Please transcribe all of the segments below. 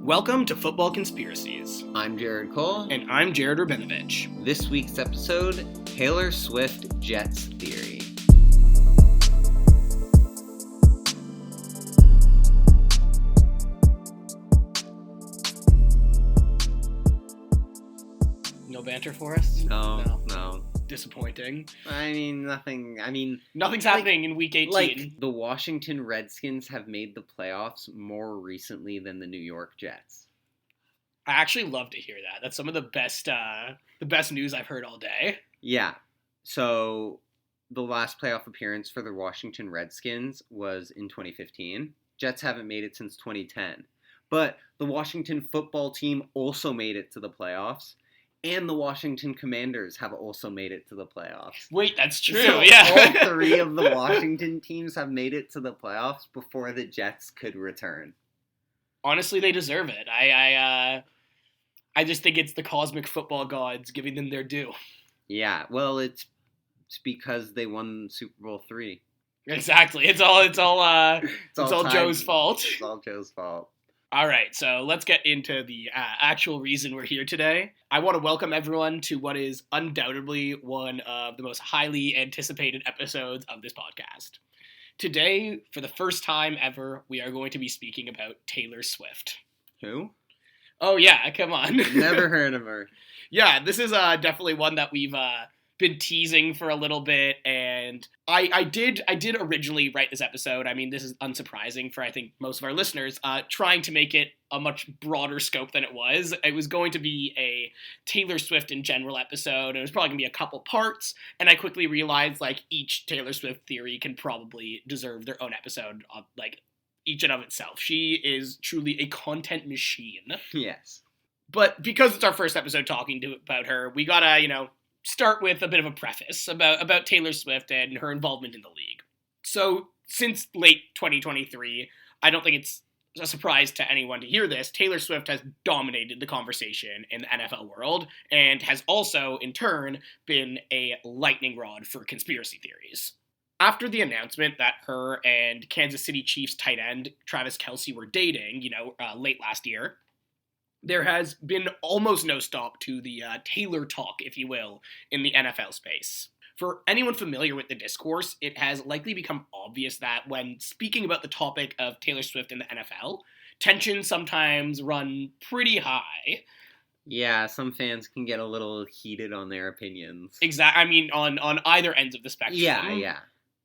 Welcome to Football Conspiracies. I'm Jared Cole. And I'm Jared Rabinovich. This week's episode, Taylor Swift Jets Theory. No banter for us? No. Disappointing. Nothing's happening in Week 18. Like, the Washington Redskins have made the playoffs more recently than the New York Jets. I actually love to hear that. That's some of the best news I've heard all day. Yeah. So, the last playoff appearance for the Washington Redskins was in 2015. Jets haven't made it since 2010. But the Washington football team also made it to the playoffs. And the Washington Commanders have also made it to the playoffs. Wait, that's true, so yeah. All three of the Washington teams have made it to the playoffs before the Jets could return. Honestly, they deserve it. I just think it's the cosmic football gods giving them their due. Yeah, well, it's because they won Super Bowl III. Exactly. It's all Joe's fault. It's all Joe's fault. All right, so let's get into the actual reason we're here today. I want to welcome everyone to what is undoubtedly one of the most highly anticipated episodes of this podcast. Today, for the first time ever, we are going to be speaking about Taylor Swift. Who? Oh, yeah, come on. Never heard of her. Yeah, this is definitely one that we've been teasing for a little bit, and I did originally write this episode. I mean, this is unsurprising for, I think, most of our listeners, trying to make it a much broader scope than it was. It was going to be a Taylor Swift in general episode, and it was probably going to be a couple parts, and I quickly realized, like, each Taylor Swift theory can probably deserve their own episode, each and of itself. She is truly a content machine. Yes. But because it's our first episode talking about her, we gotta, start with a bit of a preface about Taylor Swift and her involvement in the league. So, since late 2023, I don't think it's a surprise to anyone to hear this, Taylor Swift has dominated the conversation in the NFL world and has also, in turn, been a lightning rod for conspiracy theories. After the announcement that her and Kansas City Chiefs tight end Travis Kelce were dating, late last year, there has been almost no stop to the Taylor talk, if you will, in the NFL space. For anyone familiar with the discourse, it has likely become obvious that when speaking about the topic of Taylor Swift in the NFL, tensions sometimes run pretty high. Yeah, some fans can get a little heated on their opinions. Exactly. I mean, on either ends of the spectrum. Yeah.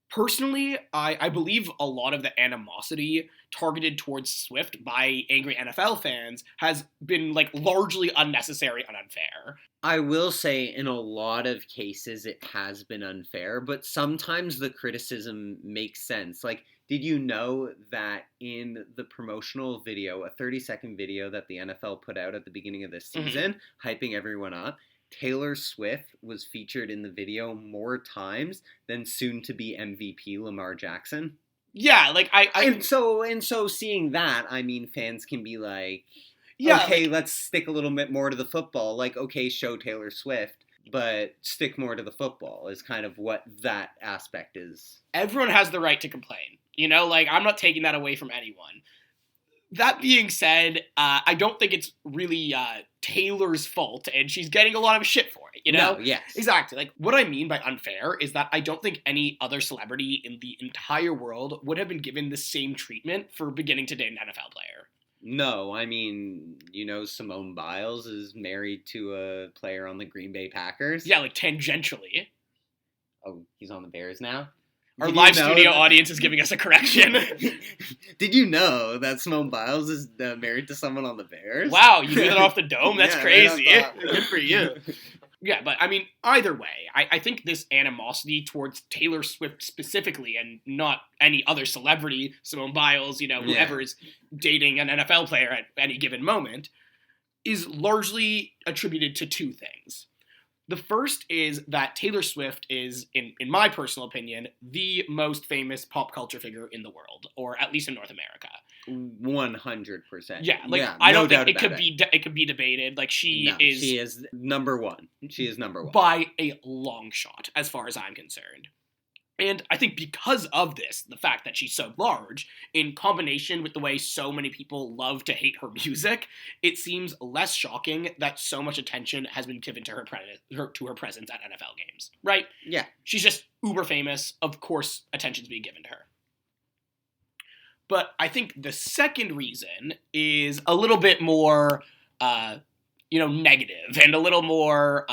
Personally, I believe a lot of the animosity targeted towards Swift by angry NFL fans has been, largely unnecessary and unfair. I will say in a lot of cases it has been unfair, but sometimes the criticism makes sense. Did you know that in the promotional video, a 30-second video that the NFL put out at the beginning of this season, hyping everyone up, Taylor Swift was featured in the video more times than soon-to-be MVP Lamar Jackson? Yeah, And so seeing that, I mean, fans can be like, yeah, okay, let's stick a little bit more to the football. Okay, show Taylor Swift, but stick more to the football is kind of what that aspect is. Everyone has the right to complain. I'm not taking that away from anyone. That being said, I don't think it's really Taylor's fault, and she's getting a lot of shit for it, No, yes. Exactly. What I mean by unfair is that I don't think any other celebrity in the entire world would have been given the same treatment for beginning to date an NFL player. No, I mean, Simone Biles is married to a player on the Green Bay Packers. Yeah, tangentially. Oh, he's on the Bears now? Our live studio audience is giving us a correction. Did you know that Simone Biles is married to someone on the Bears? Wow, you knew that off the dome? That's crazy. Good Good for you. Yeah, but I mean, either way, I think this animosity towards Taylor Swift specifically, and not any other celebrity, Simone Biles, whoever is dating an NFL player at any given moment, is largely attributed to two things. The first is that Taylor Swift is, in my personal opinion, the most famous pop culture figure in the world, or at least in North America. 100%. Yeah, I don't think it could be debated. She is number one. She is number one by a long shot, as far as I'm concerned. And I think because of this, the fact that she's so large, in combination with the way so many people love to hate her music, it seems less shocking that so much attention has been given to her presence at NFL games, right? Yeah. She's just uber famous. Of course, attention's being given to her. But I think the second reason is a little bit more, negative and a little more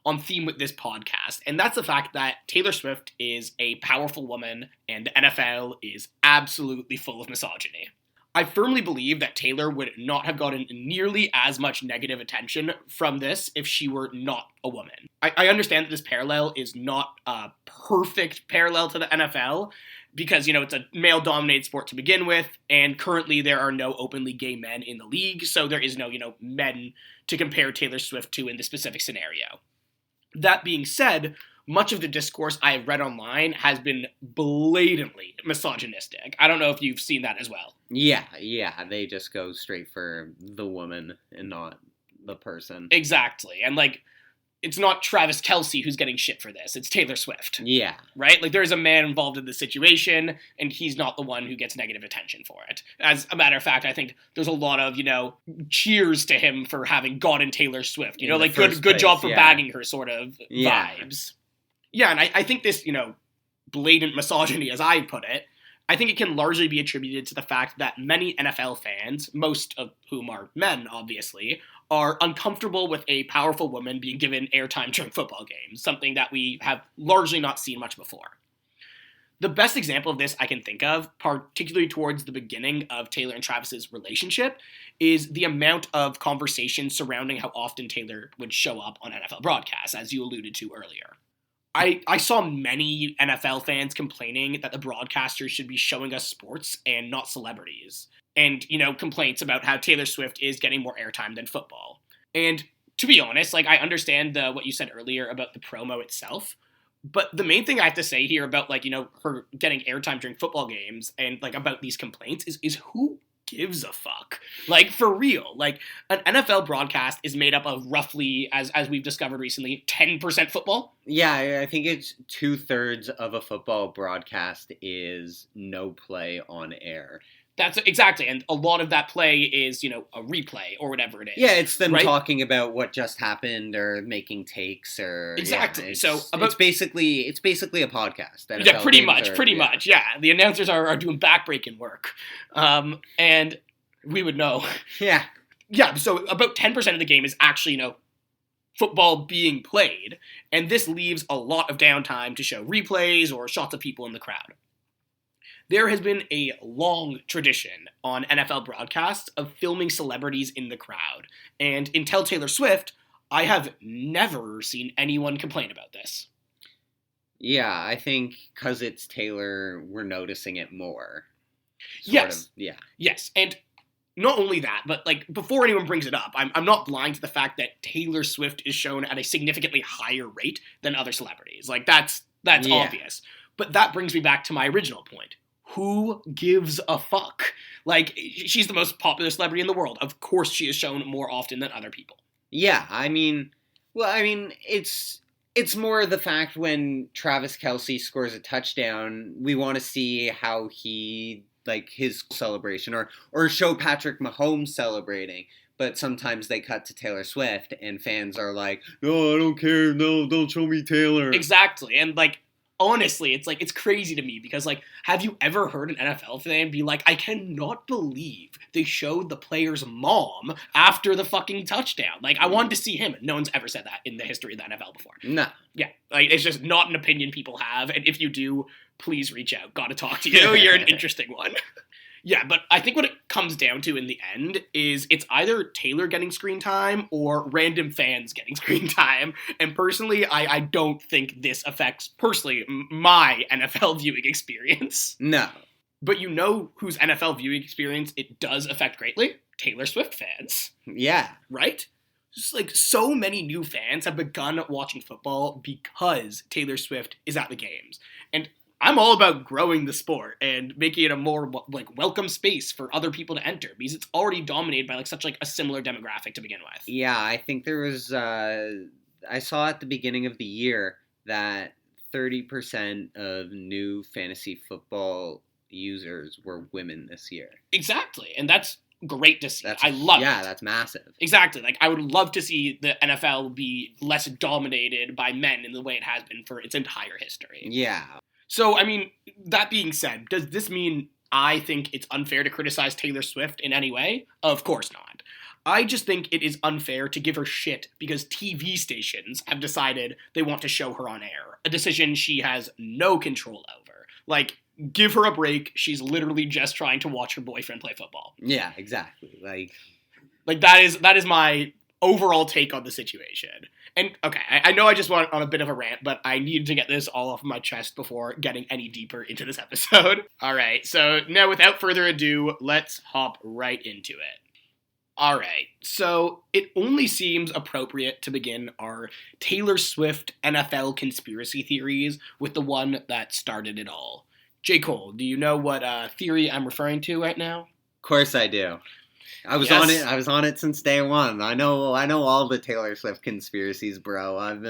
on theme with this podcast. And that's the fact that Taylor Swift is a powerful woman and the NFL is absolutely full of misogyny. I firmly believe that Taylor would not have gotten nearly as much negative attention from this if she were not a woman. I understand that this parallel is not a perfect parallel to the NFL because, it's a male-dominated sport to begin with, and currently there are no openly gay men in the league, so there is no, men to compare Taylor Swift to in this specific scenario. That being said, much of the discourse I have read online has been blatantly misogynistic. I don't know if you've seen that as well. Yeah, they just go straight for the woman and not the person. Exactly, and it's not Travis Kelce who's getting shit for this, it's Taylor Swift. Yeah. Right? There's a man involved in the situation, and he's not the one who gets negative attention for it. As a matter of fact, I think there's a lot of, cheers to him for having gotten Taylor Swift. Good job for bagging her sort of vibes. Yeah, and I think this, blatant misogyny, as I put it, I think it can largely be attributed to the fact that many NFL fans, most of whom are men, obviously, are uncomfortable with a powerful woman being given airtime during football games, something that we have largely not seen much before. The best example of this I can think of, particularly towards the beginning of Taylor and Travis's relationship, is the amount of conversation surrounding how often Taylor would show up on NFL broadcasts, as you alluded to earlier. I saw many NFL fans complaining that the broadcasters should be showing us sports and not celebrities. And, complaints about how Taylor Swift is getting more airtime than football. And to be honest, I understand what you said earlier about the promo itself. But the main thing I have to say here about, her getting airtime during football games and, about these complaints is who gives a fuck? For real. An NFL broadcast is made up of roughly, as we've discovered recently, 10% football. Yeah, I think it's 2/3 of a football broadcast is no play on air. That's exactly, and a lot of that play is, a replay or whatever it is. Yeah, it's them talking about what just happened or making takes or exactly. It's basically a podcast. NFL yeah, pretty much. Yeah, the announcers are doing backbreaking work, and we would know. Yeah. So about 10% of the game is actually, football being played, and this leaves a lot of downtime to show replays or shots of people in the crowd. There has been a long tradition on NFL broadcasts of filming celebrities in the crowd, and until Taylor Swift, I have never seen anyone complain about this. Yeah, I think because it's Taylor, we're noticing it more. Yes. Yeah. Yes, and not only that, but before anyone brings it up, I'm not blind to the fact that Taylor Swift is shown at a significantly higher rate than other celebrities. That's obvious. But that brings me back to my original point. Who gives a fuck? She's the most popular celebrity in the world. Of course she is shown more often than other people. Yeah, it's more the fact when Travis Kelce scores a touchdown, we want to see how he, his celebration, or show Patrick Mahomes celebrating. But sometimes they cut to Taylor Swift, and fans are like, no, I don't care, no, don't show me Taylor. Exactly, and honestly, it's crazy to me because, have you ever heard an NFL fan be like, I cannot believe they showed the player's mom after the fucking touchdown? I wanted to see him. No one's ever said that in the history of the NFL before. No. Yeah, it's just not an opinion people have, and if you do, please reach out. Gotta talk to you. You're an interesting one. Yeah, but I think what it comes down to in the end is it's either Taylor getting screen time or random fans getting screen time. And personally, I don't think this affects, personally, my NFL viewing experience. No. But whose NFL viewing experience it does affect greatly? Taylor Swift fans. Yeah. Right? Just so many new fans have begun watching football because Taylor Swift is at the games. And I'm all about growing the sport and making it a more welcome space for other people to enter because it's already dominated by such a similar demographic to begin with. Yeah, I think there was I saw at the beginning of the year that 30% of new fantasy football users were women this year. Exactly, and that's great to see. I love it. Yeah, that's massive. Exactly. Like, I would love to see the NFL be less dominated by men in the way it has been for its entire history. Yeah. So, I mean, that being said, does this mean I think it's unfair to criticize Taylor Swift in any way? Of course not. I just think it is unfair to give her shit because TV stations have decided they want to show her on air, a decision she has no control over. Like, give her a break. She's literally just trying to watch her boyfriend play football. Yeah, exactly. Like that is my overall take on the situation. And okay, I know I just went on a bit of a rant, but I needed to get this all off my chest before getting any deeper into this episode. All right, so now without further ado, let's hop right into it. All right, so it only seems appropriate to begin our Taylor Swift NFL conspiracy theories with the one that started it all. J. Cole, do you know what theory I'm referring to right now? Of course I do. I was on it. I was on it since day one. I know all the Taylor Swift conspiracies, bro. I've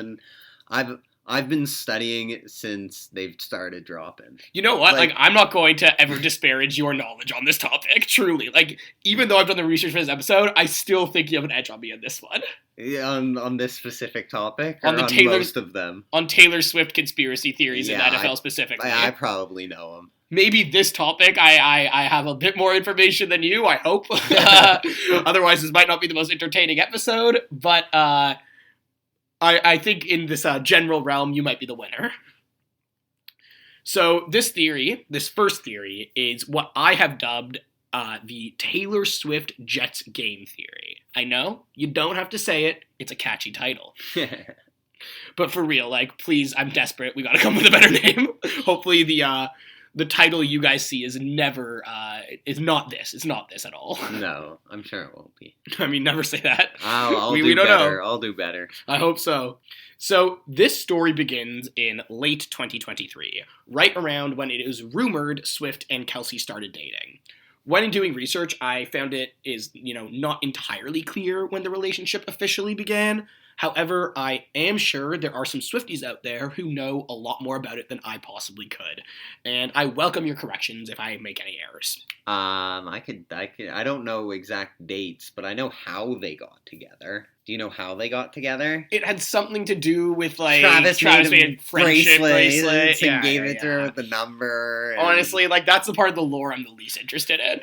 been studying it since they've started dropping. You know what? Like, I'm not going to ever disparage your knowledge on this topic, truly. Like, even though I've done the research for this episode, I still think you have an edge on me on this one. Yeah, on this specific topic? Or on most of them? On Taylor Swift conspirity theories in the NFL specifically. I probably know them. Maybe this topic, I have a bit more information than you, I hope. Otherwise, this might not be the most entertaining episode, but I think in this general realm, you might be the winner. So this first theory, is what I have dubbed the Taylor Swift Jets game theory. I know, you don't have to say it. It's a catchy title. But for real, like, please, I'm desperate. We gotta come with a better name. Hopefully the title you guys see is never, is not this. It's not this at all. No, I'm sure it won't be. I mean, never say that. We don't better. I'll do better. I hope so. So, this story begins in late 2023, right around when it was rumored Swift and Kelce started dating. When doing research, I found it is, not entirely clear when the relationship officially began. However, I am sure there are some Swifties out there who know a lot more about it than I possibly could. And I welcome your corrections if I make any errors. I don't know exact dates, but I know how they got together. Do you know how they got together? It had something to do with, like, Travis made a friendship bracelet and gave it to her with the number. And... Honestly, like, that's the part of the lore I'm the least interested in.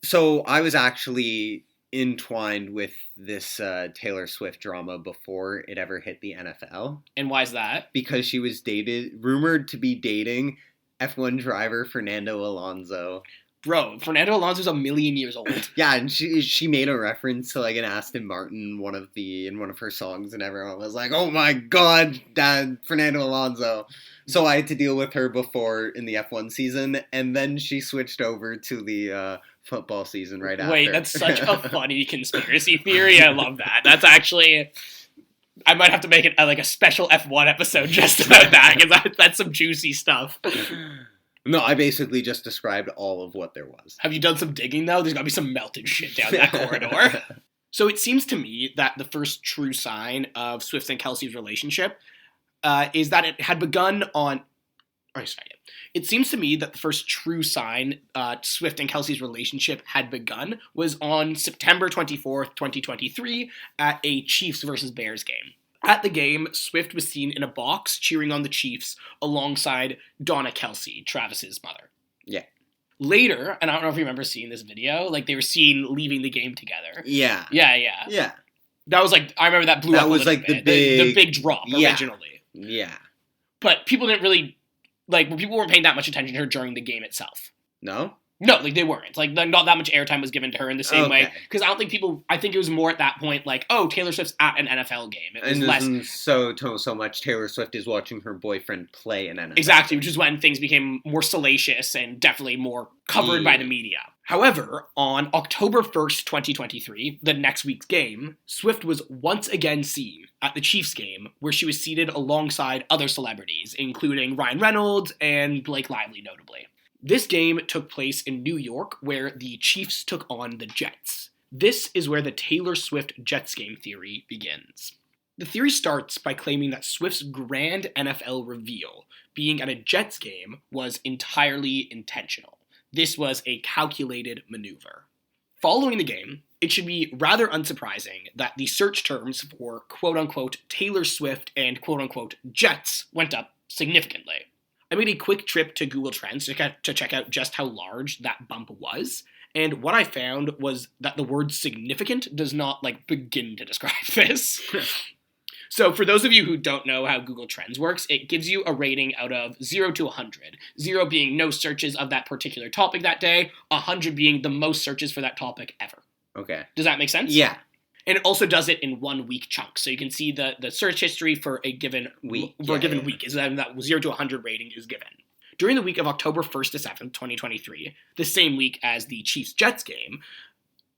So I was actually entwined with this Taylor Swift drama before it ever hit the NFL. And why is that? Because she was rumored to be dating F1 driver Fernando Alonso. Bro, Fernando Alonso's a million years old. Yeah, and she made a reference to, like, an Aston Martin in one of her songs, and everyone was like, "Oh my God, Dad, Fernando Alonso." So I had to deal with her before in the F1 season, and then she switched over to the football season right after. Wait, that's such a funny conspiracy theory. I love that. That's actually... I might have to make it like a special F1 episode just about that, because that's some juicy stuff. No, I basically just described all of what there was. Have you done some digging, though? There's got to be some melted shit down that corridor. So it seems to me that the first true sign of Swift and Kelce's relationship is that it had begun on... It seems to me that the first true sign Swift and Kelce's relationship had begun was on September 24th, 2023 at a Chiefs versus Bears game. At the game, Swift was seen in a box cheering on the Chiefs alongside Donna Kelce, Travis's mother. Yeah. Later, and I don't know if you remember seeing this video, like, they were seen leaving the game together. Yeah. Yeah. That was like, I remember that blew up a little bit. That was like the big drop originally. Yeah. But people didn't really, like, people weren't paying that much attention to her during the game itself. No? No, like, they weren't. Like, not that much airtime was given to her in the same way. Because I think it was more at that point, like, oh, Taylor Swift's at an NFL game. It was less... So much Taylor Swift is watching her boyfriend play an NFL Exactly, which is when things became more salacious and definitely more covered by the media. However, on October 1st, 2023, the next week's game, Swift was once again seen at the Chiefs game, where she was seated alongside other celebrities, including Ryan Reynolds and Blake Lively, notably. This game took place in New York, where the Chiefs took on the Jets. This is where the Taylor Swift Jets game theory begins. The theory starts by claiming that Swift's grand NFL reveal, being at a Jets game, was entirely intentional. This was a calculated maneuver. Following the game, it should be rather unsurprising that the search terms for quote-unquote Taylor Swift and quote-unquote Jets went up significantly. I made a quick trip to Google Trends to check out just how large that bump was, and what I found was that the word significant does not, begin to describe this. So for those of you who don't know how Google Trends works, it gives you a rating out of 0 to 100. 0 being no searches of that particular topic that day, 100 being the most searches for that topic ever. Okay. Does that make sense? Yeah. And it also does it in 1 week chunks. So you can see the search history for a given week. Week is that 0 to 100 rating is given. During the week of October 1st to 7th, 2023, the same week as the Chiefs-Jets game,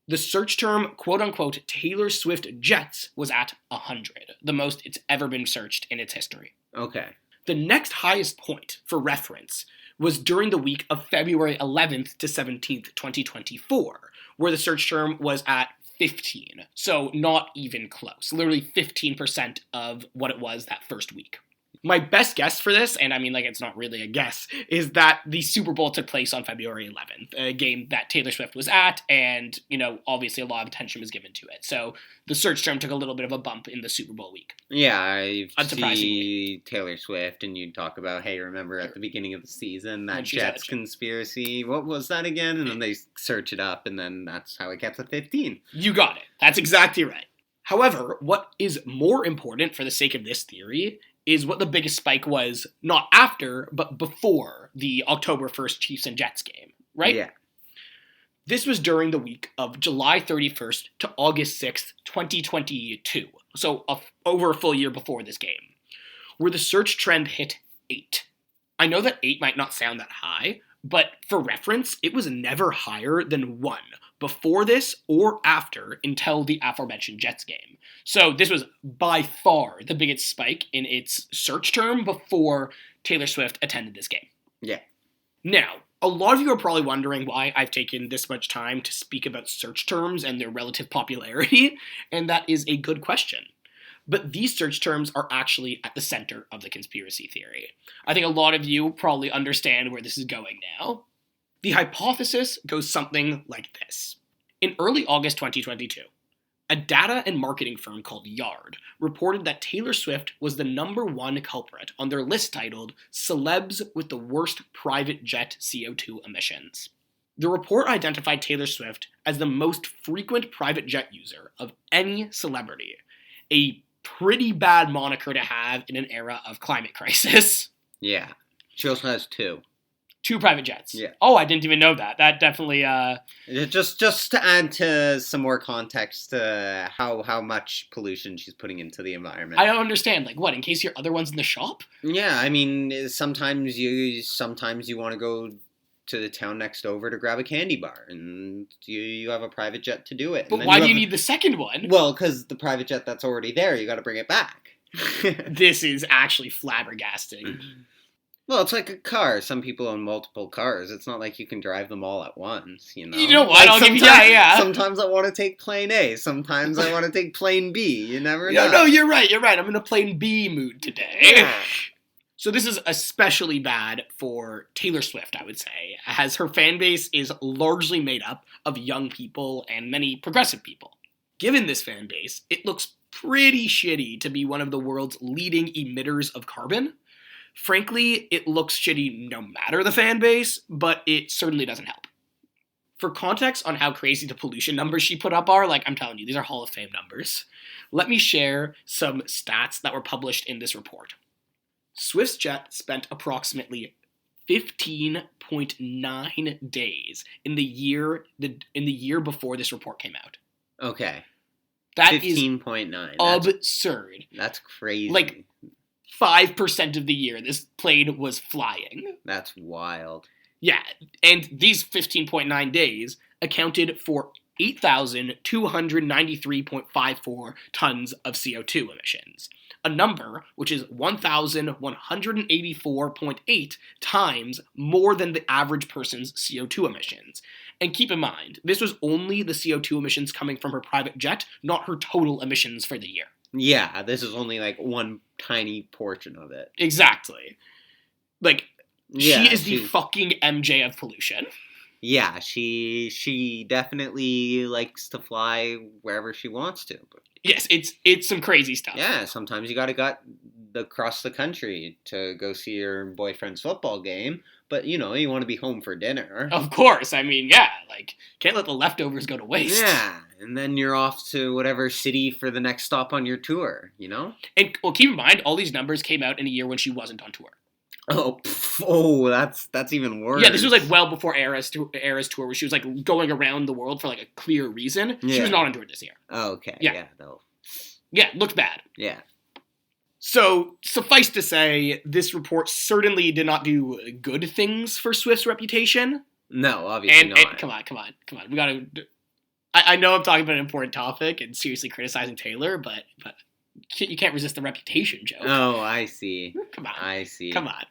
the search term, quote-unquote, Taylor Swift Jets was at 100, the most it's ever been searched in its history. Okay. The next highest point, for reference, was during the week of February 11th to 17th, 2024, where the search term was at 15. So not even close. Literally 15% of what it was that first week. My best guess for this, and it's not really a guess, is that the Super Bowl took place on February 11th, a game that Taylor Swift was at, and, obviously a lot of attention was given to it. So the search term took a little bit of a bump in the Super Bowl week. Yeah, you see Taylor Swift, and you talk about, hey, remember at the beginning of the season, that Jets conspiracy, what was that again? And then they search it up, and then that's how it gets at 15. You got it. That's exactly right. However, what is more important for the sake of this theory is what the biggest spike was, not after, but before the October 1st Chiefs and Jets game, right? Yeah. This was during the week of July 31st to August 6th, 2022, so over a full year before this game, where the search trend hit 8. I know that 8 might not sound that high, but for reference, it was never higher than 1 before this or after until the aforementioned Jets game. So this was by far the biggest spike in its search term before Taylor Swift attended this game. Yeah. Now, a lot of you are probably wondering why I've taken this much time to speak about search terms and their relative popularity, and that is a good question. But these search terms are actually at the center of the conspiracy theory. I think a lot of you probably understand where this is going now. The hypothesis goes something like this. In early August 2022, a data and marketing firm called Yard reported that Taylor Swift was the #1 culprit on their list titled Celebs with the Worst Private Jet CO2 Emissions. The report identified Taylor Swift as the most frequent private jet user of any celebrity, a pretty bad moniker to have in an era of climate crisis. Yeah. She also has 2. 2 private jets. Yeah. Oh, I didn't even know that. That definitely Just to add to some more context to how much pollution she's putting into the environment. I don't understand. In case your other one's in the shop? Yeah, sometimes you want to go to the town next over to grab a candy bar, and you have a private jet to do it. But why do you need the second one? Well, because the private jet that's already there, you got to bring it back. This is actually flabbergasting. Well, it's like a car. Some people own multiple cars. It's not like you can drive them all at once, You know what? Yeah. Sometimes I want to take plane A. Sometimes I want to take plane B. You never know. No, you're right. I'm in a plane B mood today. Yeah. So this is especially bad for Taylor Swift, I would say, as her fan base is largely made up of young people and many progressive people. Given this fan base, it looks pretty shitty to be one of the world's leading emitters of carbon. Frankly, it looks shitty no matter the fan base, but it certainly doesn't help. For context on how crazy the pollution numbers she put up are, I'm telling you, these are Hall of Fame numbers. Let me share some stats that were published in this report. Swift's jet spent approximately 15.9 days in the year before this report came out. Okay. That 15.9. is absurd. That's crazy. 5% of the year this plane was flying. That's wild. Yeah, and these 15.9 days accounted for 8,293.54 tons of CO2 emissions, a number which is 1,184.8 times more than the average person's CO2 emissions. And keep in mind, this was only the CO2 emissions coming from her private jet, not her total emissions for the year. Yeah, this is only like one tiny portion of it. Exactly. Like, Yeah, she is the fucking MJ of pollution. Yeah, she definitely likes to fly wherever she wants to. Yes, it's some crazy stuff. Yeah, sometimes you gotta got across the country to go see your boyfriend's football game, but you want to be home for dinner. Of course, I mean, yeah, like, can't let the leftovers go to waste. Yeah, and then you're off to whatever city for the next stop on your tour, And, well, keep in mind, all these numbers came out in a year when she wasn't on tour. Oh, that's even worse. Yeah, this was like well before Era's tour, where she was like going around the world for like a clear reason. Yeah. She was not on tour this year. Oh, okay. Yeah. No. Yeah, looked bad. Yeah. So, suffice to say, this report certainly did not do good things for Swift's reputation. No, obviously not. And come on. We gotta. I know I'm talking about an important topic and seriously criticizing Taylor, but you can't resist the reputation joke. Oh, I see. Come on. I see. Come on.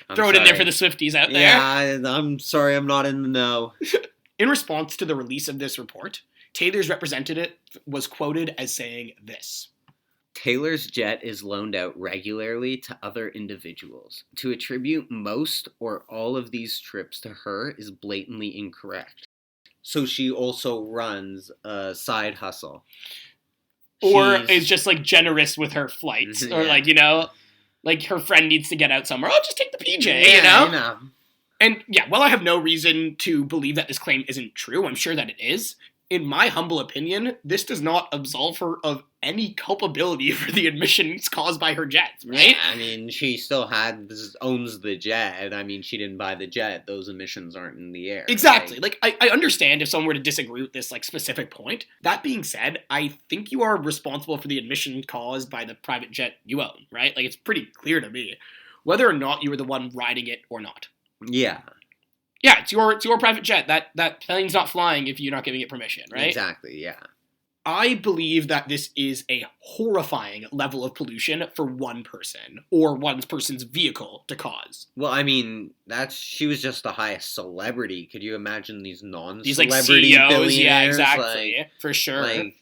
I'm Throw it in there sorry. for the Swifties out there. Yeah, I'm sorry I'm not in the know. In response to the release of this report, Taylor's representative was quoted as saying this. Taylor's jet is loaned out regularly to other individuals. To attribute most or all of these trips to her is blatantly incorrect. So she also runs a side hustle. Or is just like generous with her flights. Or Yeah. like, like her friend needs to get out somewhere. Oh, just take the PJ, you know? And yeah, while I have no reason to believe that this claim isn't true, I'm sure that it is. In my humble opinion, this does not absolve her of any culpability for the emissions caused by her jets, right? Yeah, I mean, she still owns the jet. I mean, she didn't buy the jet. Those emissions aren't in the air. Exactly. Like, I understand if someone were to disagree with this, like, specific point. That being said, I think you are responsible for the emission caused by the private jet you own, right? Like, it's pretty clear to me, whether or not you were the one riding it or not. Yeah. Yeah, it's your private jet. That plane's not flying if you're not giving it permission, right? Exactly, yeah. I believe that this is a horrifying level of pollution for one person or one person's vehicle to cause. Well, I mean, she was just the highest celebrity. Could you imagine these These non-celebrity like CEOs, billionaires? yeah, exactly, for sure. Like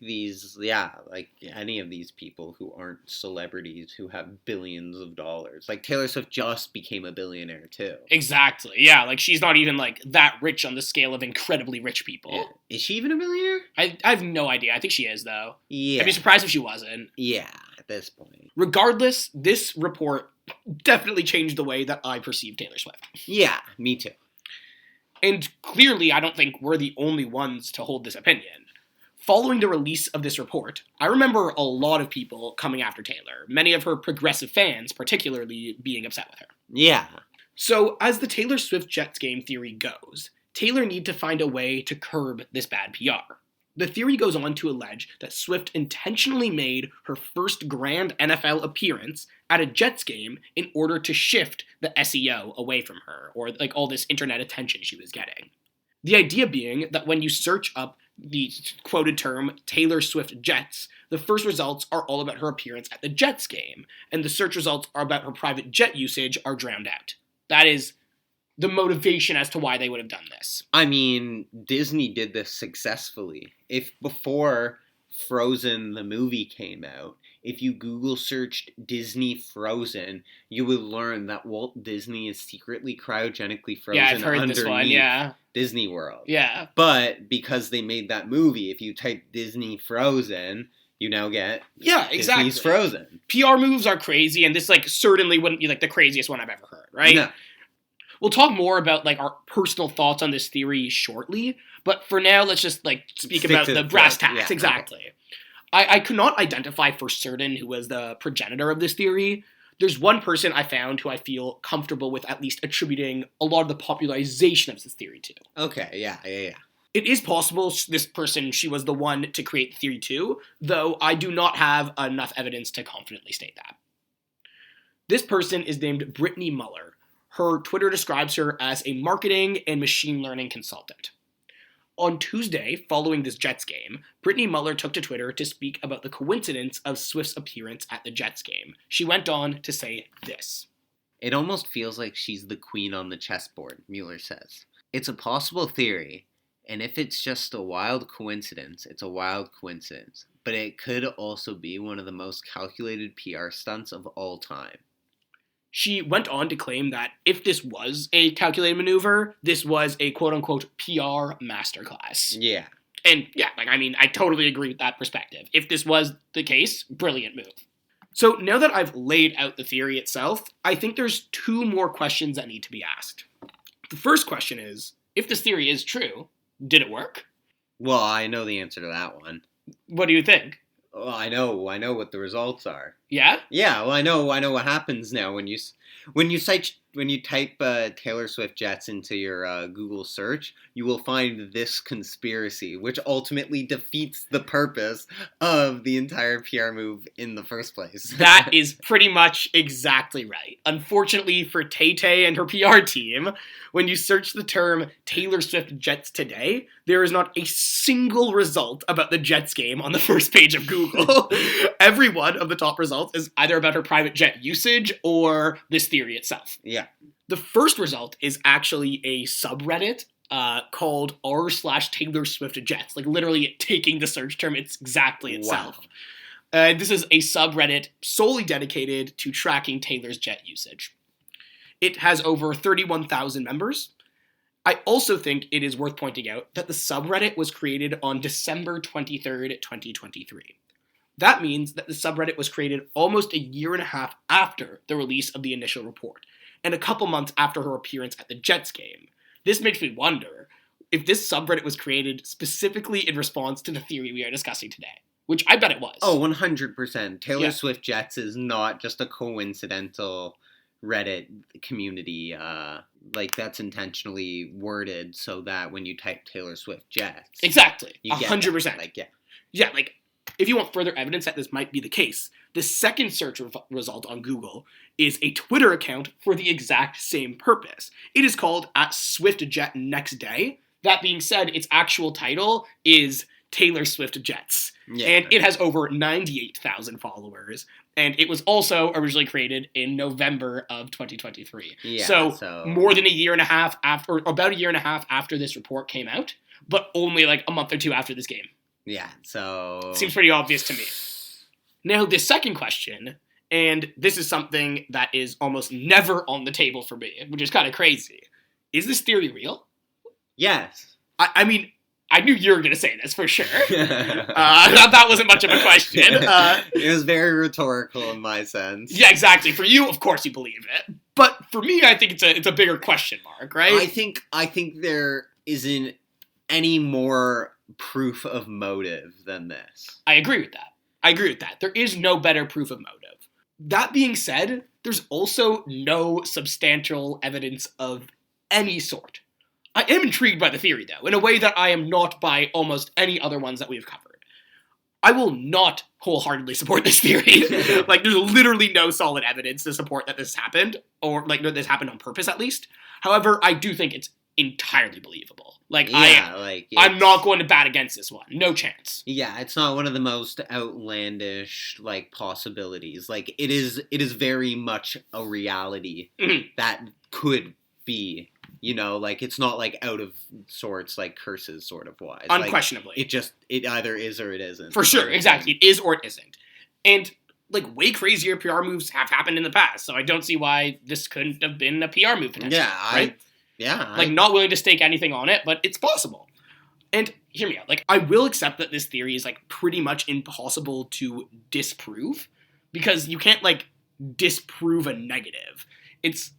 like any of these people who aren't celebrities who have billions of dollars. Like Taylor Swift just became a billionaire too. Exactly, yeah. Like she's not even like that rich on the scale of incredibly rich people. Yeah. Is she even a billionaire? I have no idea. I think she is though. Yeah. I'd be surprised if she wasn't. Yeah, at this point. Regardless, this report definitely changed the way that I perceive Taylor Swift. Yeah, me too. And clearly, I don't think we're the only ones to hold this opinion. Following the release of this report, I remember a lot of people coming after Taylor, many of her progressive fans particularly being upset with her. Yeah. So, as the Taylor Swift Jets game theory goes, Taylor need to find a way to curb this bad PR. The theory goes on to allege that Swift intentionally made her first grand NFL appearance at a Jets game in order to shift the SEO away from her, or like all this internet attention she was getting. The idea being that when you search up the quoted term Taylor Swift Jets, the first results are all about her appearance at the Jets game, and the search results are about her private jet usage are drowned out. That is the motivation as to why they would have done this. I mean, Disney did this successfully. If before Frozen the movie came out, if you Google searched Disney Frozen, you would learn that Walt Disney is secretly cryogenically frozen Yeah, I've heard this one, yeah. Disney World. Yeah. But because they made that movie, if you type Disney Frozen, you now get exactly. Disney's Frozen. PR moves are crazy, and this like certainly wouldn't be like the craziest one I've ever heard, right? No. We'll talk more about like our personal thoughts on this theory shortly, but for now, let's just like speak Stick about to the the brass thread. tacks. Yeah, Exactly. Okay. I could not identify for certain who was the progenitor of this theory. There's one person I found who I feel comfortable with at least attributing a lot of the popularization of this theory to. Okay, yeah. It is possible this person, she was the one to create the theory too, though I do not have enough evidence to confidently state that. This person is named Brittany Muller. Her Twitter describes her as a marketing and machine learning consultant. On Tuesday, following this Jets game, Brittany Muller took to Twitter to speak about the coincidence of Swift's appearance at the Jets game. She went on to say this. It almost feels like she's the queen on the chessboard, Mueller says. It's a possible theory. And if it's just a wild coincidence, it's a wild coincidence. But it could also be one of the most calculated PR stunts of all time. She went on to claim that if this was a calculated maneuver, this was a quote-unquote PR masterclass. Yeah. And yeah, I totally agree with that perspective. If this was the case, brilliant move. So now that I've laid out the theory itself, I think there's two more questions that need to be asked. The first question is, if this theory is true, did it work? Well, I know the answer to that one. What do you think? Well, I know what the results are. Yeah? Yeah, well, I know what happens now when you type Taylor Swift Jets into your Google search, you will find this conspiracy, which ultimately defeats the purpose of the entire PR move in the first place. That is pretty much exactly right. Unfortunately for Tay-Tay and her PR team, when you search the term Taylor Swift Jets today, there is not a single result about the Jets game on the first page of Google. Every one of the top results is either about her private jet usage or this theory itself. Yeah. The first result is actually a subreddit called r/Taylor Swift Jets, like literally taking the search term exactly itself. Wow. This is a subreddit solely dedicated to tracking Taylor's jet usage. It has over 31,000 members. I also think it is worth pointing out that the subreddit was created on December 23rd, 2023. That means that the subreddit was created almost a year and a half after the release of the initial report, and a couple months after her appearance at the Jets game. This makes me wonder if this subreddit was created specifically in response to the theory we are discussing today, which I bet it was. Oh, 100%. Taylor Swift Jets is not just a coincidental Reddit community. That's intentionally worded so that when you type Taylor Swift Jets, exactly, you get 100%. Yeah, if you want further evidence that this might be the case, the second search result on Google is a Twitter account for the exact same purpose. It is called @SwiftJetNextDay. That being said, its actual title is Taylor Swift Jets. Yeah. And it has over 98,000 followers. And it was also originally created in November of 2023. Yeah, so more than a year and a half after, or about a year and a half after this report came out, but only like a month or two after this game. Yeah, so... Seems pretty obvious to me. Now, the second question, and this is something that is almost never on the table for me, which is kind of crazy. Is this theory real? Yes. I mean, I knew you were going to say this for sure. That wasn't much of a question. It was very rhetorical in my sense. Yeah, exactly. For you, of course, you believe it. But for me, I think it's a bigger question mark, right? I think there isn't any more proof of motive than this. I agree with that. There is no better proof of motive. That being said, there's also no substantial evidence of any sort. I am intrigued by the theory, though, in a way that I am not by almost any other ones that we've covered. I will not wholeheartedly support this theory. There's literally no solid evidence to support that this happened, or, that this happened on purpose, at least. However, I do think it's entirely believable. I'm not going to bat against this one. No chance. Yeah, it's not one of the most outlandish, possibilities. It is very much a reality that could be, it's not, out of sorts, curses sort of wise. Unquestionably. It either is or it isn't. For sure, exactly. It is or it isn't. And, way crazier PR moves have happened in the past, so I don't see why this couldn't have been a PR move potentially, right? Not willing to stake anything on it, but it's possible. And hear me out. I will accept that this theory is, pretty much impossible to disprove, because you can't, disprove a negative. It's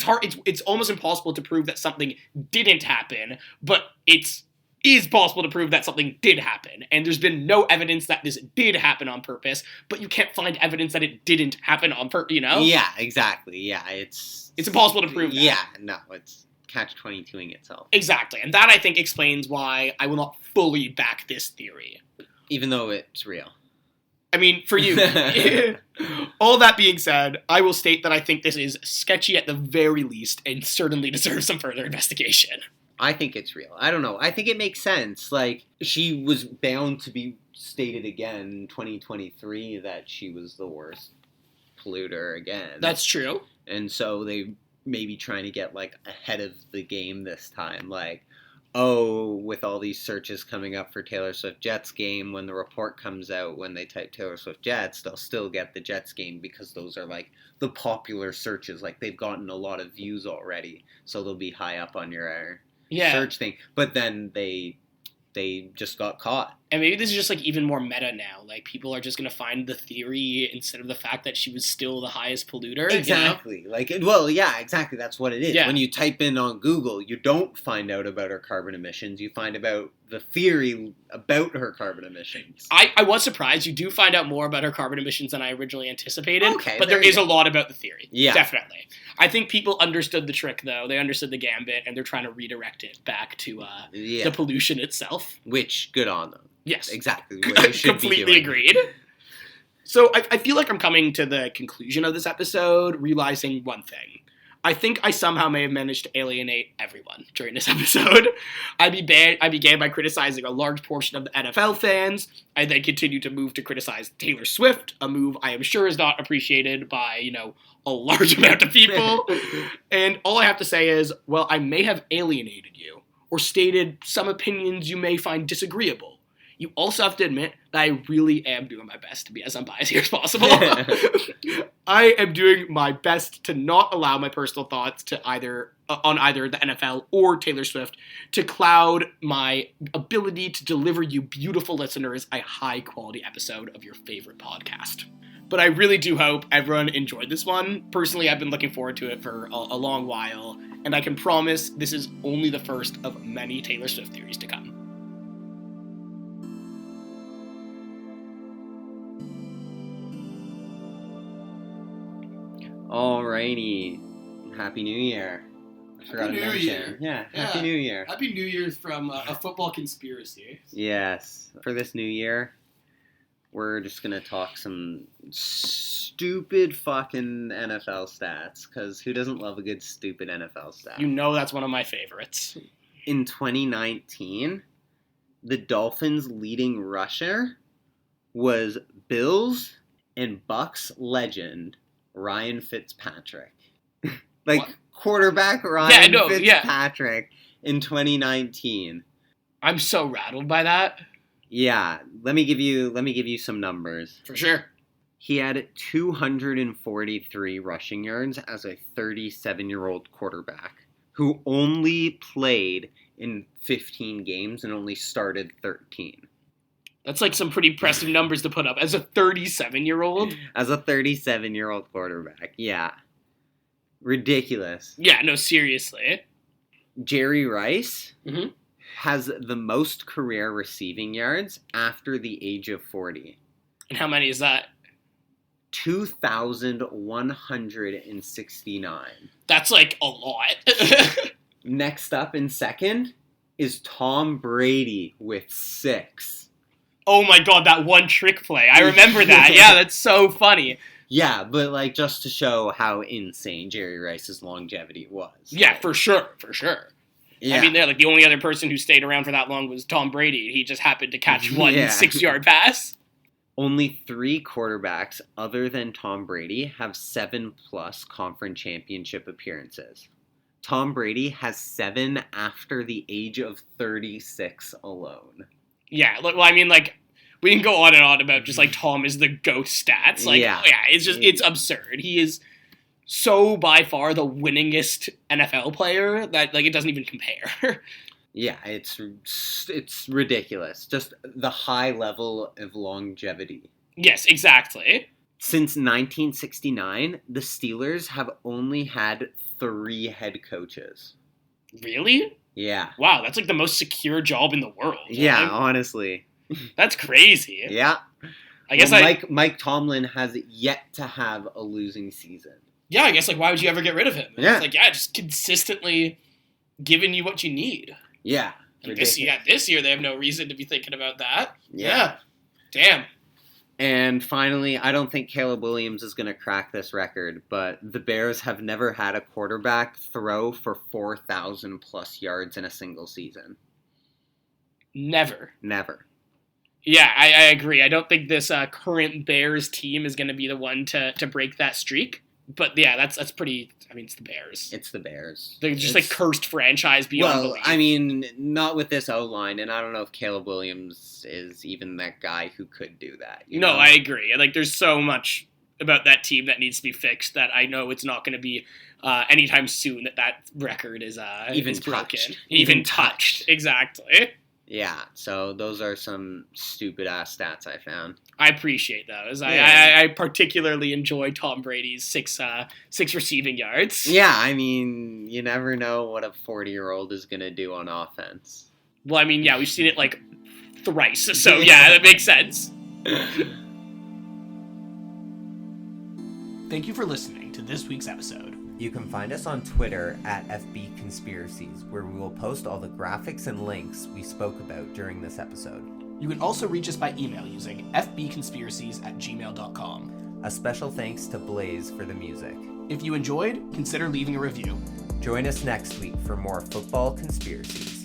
hard. It's almost impossible to prove that something didn't happen, but it is possible to prove that something did happen. And there's been no evidence that this did happen on purpose, but you can't find evidence that it didn't happen on purpose, Yeah, exactly. Yeah, it's impossible to prove that. Yeah, no, it's catch-22ing itself. Exactly, and that, I think, explains why I will not fully back this theory. Even though it's real. I mean, for you. All that being said, I will state that I think this is sketchy at the very least, and certainly deserves some further investigation. I think it's real. I don't know. I think it makes sense. She was bound to be stated again in 2023 that she was the worst polluter again. That's true. And so they may be trying to get, ahead of the game this time. oh, with all these searches coming up for Taylor Swift Jets game, when the report comes out, when they type Taylor Swift Jets, they'll still get the Jets game because those are like the popular searches. Like they've gotten a lot of views already, so they'll be high up on your search thing. But then they just got caught. And maybe this is just like even more meta now. Like people are just going to find the theory instead of the fact that she was still the highest polluter. Exactly. You know? Like, well, yeah, exactly. That's what it is. Yeah. When you type in on Google, you don't find out about her carbon emissions. You find about the theory about her carbon emissions. I was surprised. You do find out more about her carbon emissions than I originally anticipated. Okay, but there is a lot about the theory. Yeah. Definitely. I think people understood the trick, though. They understood the gambit, and they're trying to redirect it back to the pollution itself. Which, good on them. Yes. Exactly. What you should Completely be doing. agreed. So I feel like I'm coming to the conclusion of this episode, realizing one thing. I think I somehow may have managed to alienate everyone during this episode. I began by criticizing a large portion of the NFL fans. I then continued to move to criticize Taylor Swift, a move I am sure is not appreciated by, a large amount of people. And all I have to say is, well, I may have alienated you, or stated some opinions you may find disagreeable. You also have to admit that I really am doing my best to be as unbiased here as possible. I am doing my best to not allow my personal thoughts to on either the NFL or Taylor Swift to cloud my ability to deliver you beautiful listeners a high-quality episode of your favorite podcast. But I really do hope everyone enjoyed this one. Personally, I've been looking forward to it for a long while, and I can promise this is only the first of many Taylor Swift theories to come. Alrighty. Happy New Year. I forgot to mention. Yeah, Happy New Year. Happy New Year's from a football conspiracy. Yes. For this new year, we're just going to talk some stupid fucking NFL stats, because who doesn't love a good stupid NFL stat? You know that's one of my favorites. In 2019, the Dolphins' leading rusher was Bills and Bucks legend Ryan Fitzpatrick. Like, what? Quarterback Ryan Fitzpatrick in 2019. I'm so rattled by that. Yeah, let me give you some numbers. For sure. He had 243 rushing yards as a 37-year-old quarterback who only played in 15 games and only started 13. That's like some pretty impressive numbers to put up as a 37-year-old. As a 37-year-old quarterback, yeah. Ridiculous. Yeah, no, seriously. Jerry Rice Mm-hmm. has the most career receiving yards after the age of 40. And how many is that? 2,169. That's like a lot. Next up in second is Tom Brady with 6. Oh my god, that one trick play. I remember that. Yeah, that's so funny. Yeah, but like just to show how insane Jerry Rice's longevity was. Yeah, for sure. Yeah. I mean, the only other person who stayed around for that long was Tom Brady. He just happened to catch one 6-yard pass. Only 3 quarterbacks other than Tom Brady have 7+ conference championship appearances. Tom Brady has 7 after the age of 36 alone. Yeah, well, I mean, like, we can go on and on about just, like, Tom is the GOAT stats. Like, yeah, it's absurd. He is so by far the winningest NFL player that, like, it doesn't even compare. Yeah, it's ridiculous. Just the high level of longevity. Yes, exactly. Since 1969, the Steelers have only had 3 head coaches. Really? Yeah. Wow, that's like the most secure job in the world. Yeah, right? Honestly. That's crazy. Yeah. I guess Mike Tomlin has yet to have a losing season. Yeah, I guess, like, why would you ever get rid of him? Yeah. It's like, just consistently giving you what you need. Yeah. And this year they have no reason to be thinking about that. Yeah. Damn. And finally, I don't think Caleb Williams is going to crack this record, but the Bears have never had a quarterback throw for 4,000+ yards in a single season. Never. Yeah, I agree. I don't think this current Bears team is going to be the one to break that streak. But yeah, that's pretty. I mean, it's the Bears. It's the Bears. They're just like cursed franchise beyond Well, belief. I mean, not with this O-line, and I don't know if Caleb Williams is even that guy who could do that. No, I agree. Like, there's so much about that team that needs to be fixed that I know it's not going to be anytime soon that record is even is broken. touched. Even touched. Exactly. Yeah, so those are some stupid-ass stats I found. I appreciate those. Yeah. I particularly enjoy Tom Brady's six receiving yards. Yeah, I mean, you never know what a 40-year-old is going to do on offense. Well, I mean, yeah, we've seen it like thrice, so yeah, that makes sense. Thank you for listening to this week's episode. You can find us on Twitter at FB Conspiracies, where we will post all the graphics and links we spoke about during this episode. You can also reach us by email using fbconspiracies@gmail.com. A special thanks to Blaze for the music. If you enjoyed, consider leaving a review. Join us next week for more football conspiracies.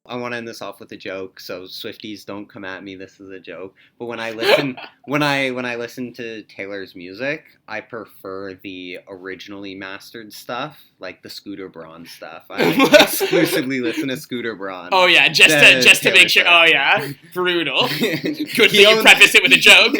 I want to end this off with a joke, so Swifties don't come at me. This is a joke. But when I listen, when I listen to Taylor's music, I prefer the originally mastered stuff, like the Scooter Braun stuff. I exclusively listen to Scooter Braun. Oh yeah, just to make sure. Taylor Oh yeah, brutal. Good He thing you owns- preface it with a joke.